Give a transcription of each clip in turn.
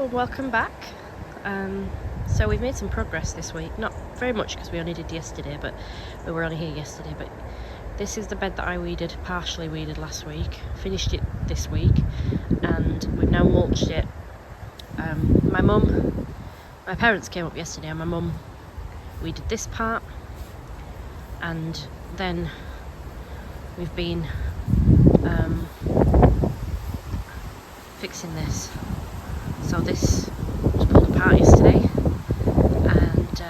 and welcome back. So we've made some progress this week, not very much because we only did yesterday, but we were only here yesterday, but this is the bed that I weeded, partially weeded last week, finished it this week, and we've now mulched it. My parents came up yesterday and my mum weeded this part, and then we've been fixing this. So this was pulled apart yesterday, and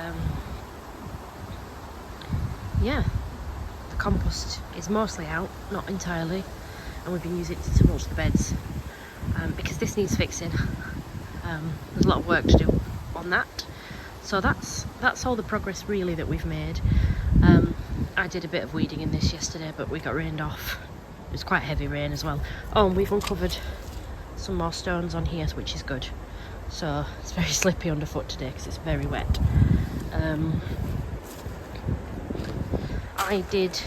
yeah, the compost is mostly out, not entirely, and we've been using it to mulch the beds because this needs fixing. There's a lot of work to do on that, so that's all the progress really that we've made. I did a bit of weeding in this yesterday, but we got rained off. It was quite heavy rain as well. Oh, and we've uncovered some more stones on here, which is good. So it's very slippy underfoot today because it's very wet. I did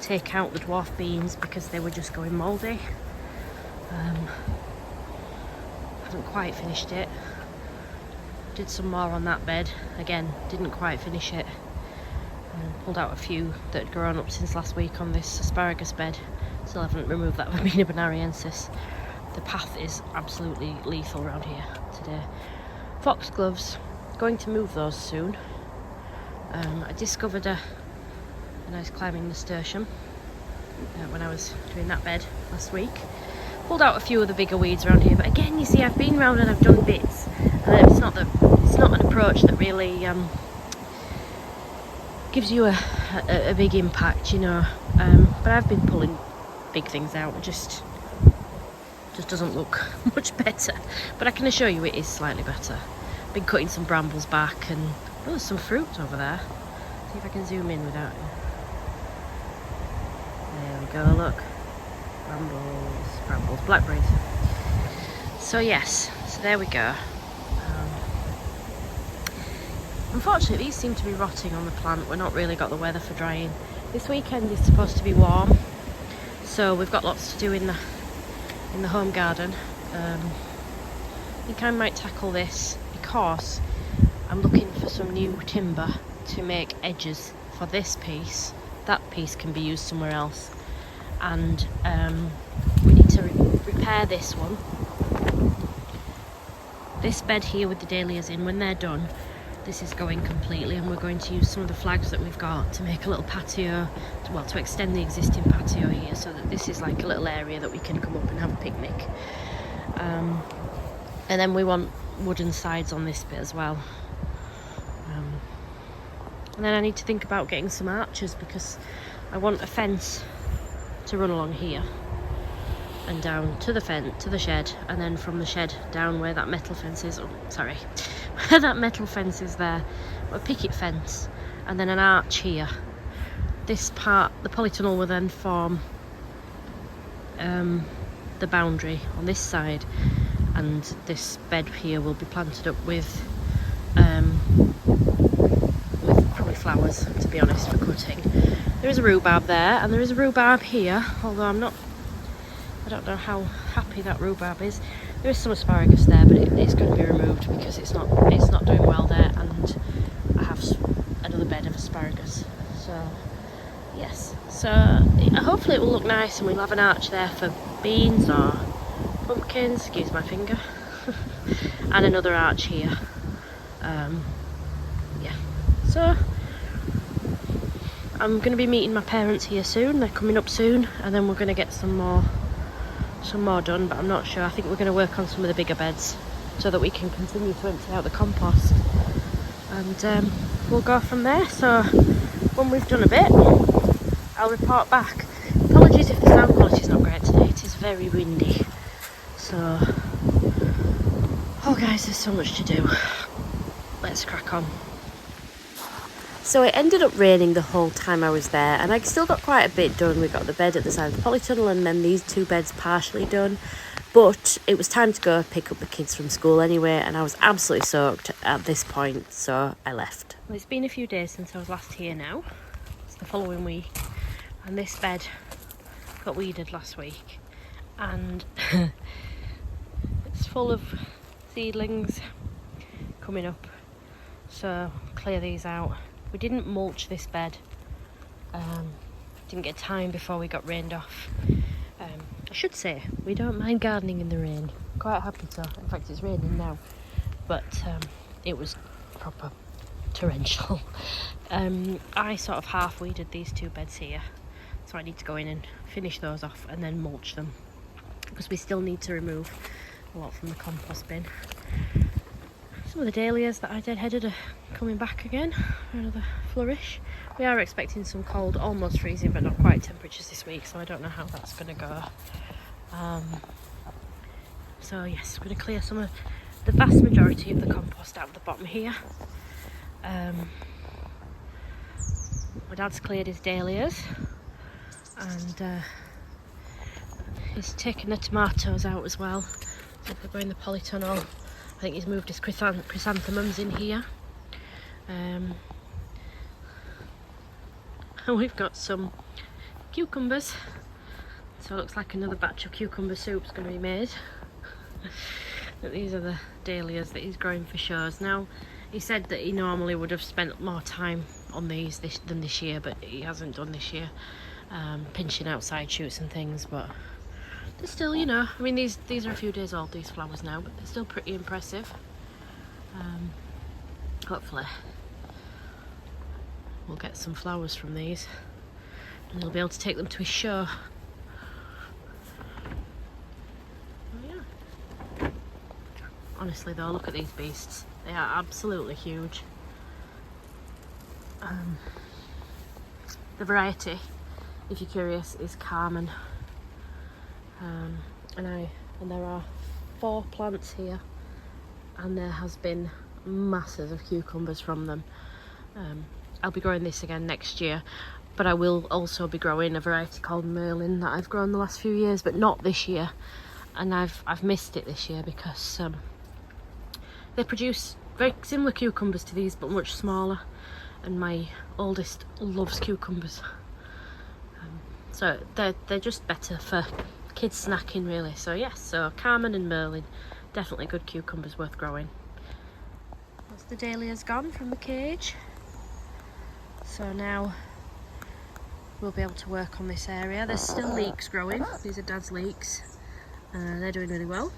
take out the dwarf beans because they were just going mouldy. Haven't quite finished it. Did some more on that bed. Again, didn't quite finish it. Pulled out a few that had grown up since last week on this asparagus bed. Still haven't removed that Verbena bonariensis. The path is absolutely lethal around here today. Foxgloves, going to move those soon. I discovered a nice climbing nasturtium when I was doing that bed last week. Pulled out a few of the bigger weeds around here, but again, you see, I've been round and I've done bits. It's not an approach that really gives you a big impact, you know. But I've been pulling big things out. It just doesn't look much better, but I can assure you it is slightly better. Been cutting some brambles back, and oh, there's some fruit over there. See if I can zoom in without. There we go. Look, brambles, blackberries. So yes, so there we go. Unfortunately, these seem to be rotting on the plant. We're not really got the weather for drying. This weekend is supposed to be warm, so we've got lots to do in the home garden. I think I might tackle this because I'm looking for some new timber to make edges for this piece. That piece can be used somewhere else, and we need to repair this one. This bed here with the dahlias in, when they're done, this is going completely, and we're going to use some of the flags that we've got to make a little patio, to extend the existing patio here, so that this is like a little area that we can come up and have a picnic. And then we want wooden sides on this bit as well. And then I need to think about getting some arches, because I want a fence to run along here and down to the shed, and then from the shed down where that metal fence is. Where that metal fence is there, a picket fence, and then an arch here. This part, the polytunnel, will then form the boundary on this side, and this bed here will be planted up with probably flowers, to be honest, for cutting. There is a rhubarb there, and there is a rhubarb here, although I don't know how happy that rhubarb is. There is some asparagus there, but it's going to be removed because it's not doing well there, and I have another bed of asparagus. So yes, so hopefully it will look nice, and we'll have an arch there for beans or pumpkins, excuse my finger, and another arch here. Yeah, so I'm going to be meeting my parents here soon. They're coming up soon, and then we're going to get some more done, but I'm not sure. I think we're going to work on some of the bigger beds so that we can continue to empty out the compost, and we'll go from there. So when we've done a bit, I'll report back. Apologies if the sound quality is not great today. It is very windy, so oh guys, there's so much to do. Let's crack on. So it ended up raining the whole time I was there, and I still got quite a bit done. We got the bed at the side of the polytunnel, and then these two beds partially done. But it was time to go pick up the kids from school anyway, and I was absolutely soaked at this point, so I left. Well, it's been a few days since I was last here now. It's the following week, and this bed got weeded last week, and it's full of seedlings coming up, so clear these out. We didn't mulch this bed, didn't get time before we got rained off. I should say we don't mind gardening in the rain, quite happy to. In fact, it's raining now, but it was proper torrential. I sort of half weeded these 2 beds here, so I need to go in and finish those off and then mulch them, because we still need to remove a lot from the compost bin. Some of the dahlias that I deadheaded are coming back again, another flourish. We are expecting some cold, almost freezing but not quite temperatures this week, so I don't know how that's going to go. So yes, I'm going to clear some of the vast majority of the compost out of the bottom here. My dad's cleared his dahlias, and he's taken the tomatoes out as well. So if we're going the polytunnel, I think he's moved his chrysanthemums in here. And we've got some cucumbers, so it looks like another batch of cucumber soup is going to be made. But these are the dahlias that he's growing for shows. Now, he said that he normally would have spent more time on these than this year, but he hasn't done this year, pinching outside shoots and things. But they're still, you know, I mean, these are a few days old, these flowers now, but they're still pretty impressive. Hopefully we'll get some flowers from these and he'll be able to take them to his show. Oh, yeah. Honestly though, look at these beasts. They are absolutely huge. The variety, if you're curious, is Carmen. And there are 4 plants here, and there has been masses of cucumbers from them. I'll be growing this again next year, but I will also be growing a variety called Merlin that I've grown the last few years, but not this year. And I've missed it this year because they produce very similar cucumbers to these, but much smaller. And my oldest loves cucumbers, so they're just better for kids snacking, really. So yes, so Carmen and Merlin, definitely good cucumbers, worth growing. That's the dahlias gone from the cage. So now we'll be able to work on this area. There's still leeks growing. These are Dad's leeks. They're doing really well.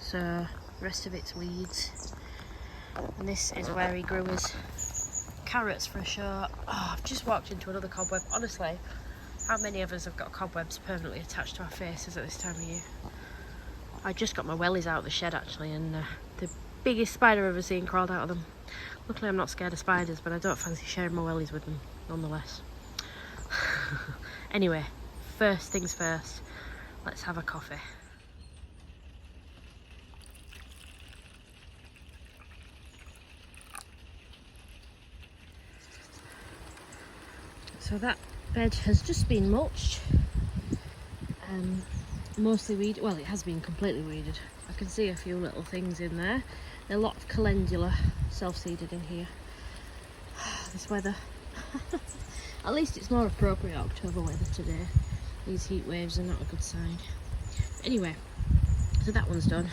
So the rest of it's weeds. And this is where he grew his carrots for a show. Oh, I've just walked into another cobweb. Honestly, how many of us have got cobwebs permanently attached to our faces at this time of year? I just got my wellies out of the shed actually, and the biggest spider I've ever seen crawled out of them. Luckily I'm not scared of spiders, but I don't fancy sharing my wellies with them nonetheless. Anyway, first things first, let's have a coffee. So that bed has just been mulched, mostly weeded. Well, it has been completely weeded. I can see a few little things in there. There are a lot of calendula self-seeded in here. This weather, at least it's more appropriate October weather today. These heat waves are not a good sign. Anyway, so that one's done.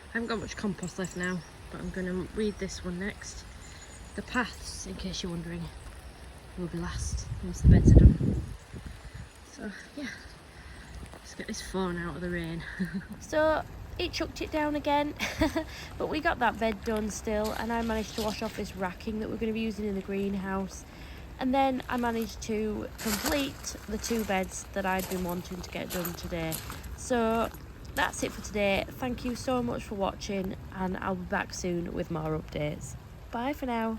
I haven't got much compost left now, but I'm going to weed this one next. The paths, in case you're wondering, will be last once the beds are done. So yeah, let's get this phone out of the rain. So it chucked it down again, but we got that bed done still, and I managed to wash off this racking that we're going to be using in the greenhouse, and then I managed to complete the 2 beds that I'd been wanting to get done today. So that's it for today. Thank you so much for watching, and I'll be back soon with more updates. Bye for now.